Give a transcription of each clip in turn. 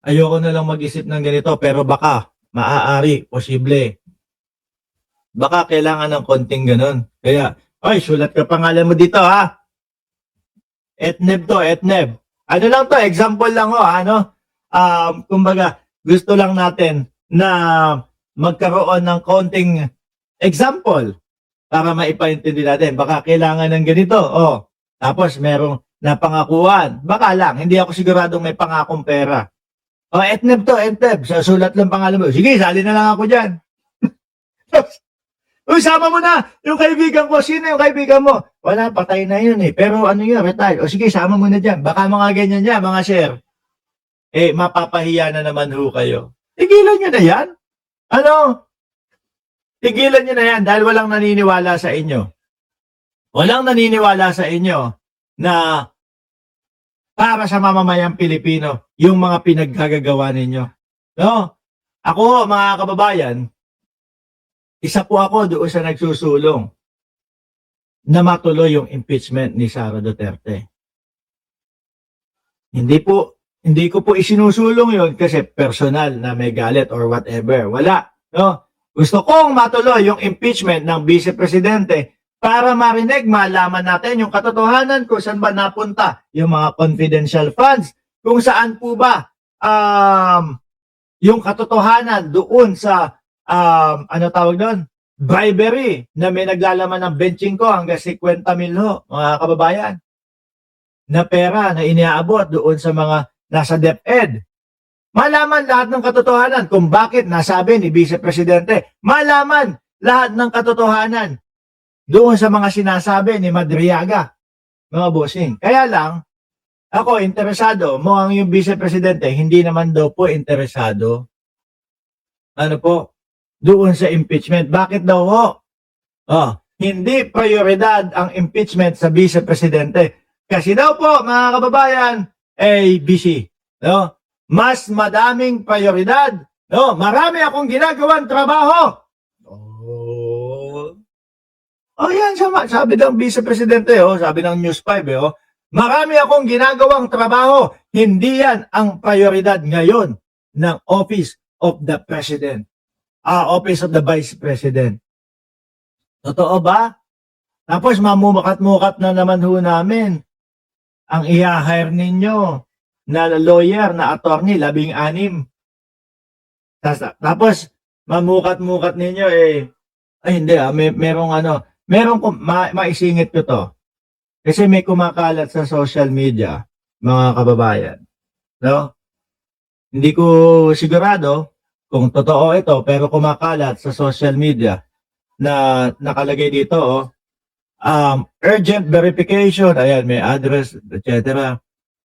Ayoko na lang mag-isip ng ganito, pero baka, maaari, posible. Baka kailangan ng konting ganun. Kaya, ay, sulat ka pangalan mo dito ha. Etneb to, etneb. Ano lang to, example lang ho, ano? Kumbaga, gusto lang natin na magkaroon ng konting example para maipaintindi natin. Baka kailangan ng ganito, oh. Tapos merong napangakuan. Baka lang, hindi ako siguradong may pangakong pera. Oh, etneb to, etneb. Sa sulat lang pangalan mo. Sige, sali na lang ako dyan. Uy, sama mo na yung kaibigan ko. Sino yung kaibigan mo? Wala, patay na yun eh. Pero ano yun, retire. O sige, sama mo na dyan. Baka mga ganyan dyan, mga sir. Eh, mapapahiya na naman ho kayo. Tigilan nyo na yan. Ano? Tigilan nyo na yan dahil walang naniniwala sa inyo. Walang naniniwala sa inyo na para sa mamamayang Pilipino yung mga pinaggagawa ninyo. No? Ako, mga kababayan, isa po ako doon sa nagsusulong na matuloy yung impeachment ni Sara Duterte. Hindi ko po isinusulong yon kasi personal na may galit or whatever. Wala. No? Gusto kong matuloy yung impeachment ng Vice Presidente para marinig, malaman natin yung katotohanan kung saan ba napunta yung mga confidential funds, kung saan po ba yung katotohanan doon sa ano tawag doon? Bribery na may naglalaman ng benching ko hanggang 50 mil ho, mga kababayan. Na pera na iniaabot doon sa mga nasa DepEd. Malaman lahat ng katotohanan kung bakit nasabi ni Vice Presidente. Malaman lahat ng katotohanan doon sa mga sinasabi ni Madriaga, mga bossing. Kaya lang, ako interesado, mo ang yung Vice Presidente, hindi naman daw po interesado. Ano po? Doon sa impeachment. Bakit daw ho? Hindi prioridad ang impeachment sa Vice Presidente. Kasi daw po, mga kababayan, busy. No? Mas madaming prioridad. No? Marami akong ginagawang trabaho. Yan, sabi ng Vice Presidente, sabi ng News 5, marami akong ginagawang trabaho. Hindi yan ang prioridad ngayon ng Office of the President. Office of the Vice President. Totoo ba? Tapos mamumakat-mukat na naman ho namin ang i-hire ninyo na lawyer, na attorney, 16. Tapos mamukat-mukat ninyo hindi merong maisingit ko to. Kasi may kumakalat sa social media, mga kababayan. No? Hindi ko sigurado kung totoo ito, pero kumakalat sa social media na nakalagay dito, urgent verification, ayan, may address, etc.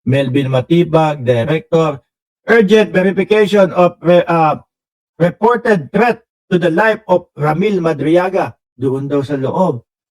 Melvin Matibag, Director, urgent verification of reported threat to the life of Ramil Madriaga. Doon daw sa loob.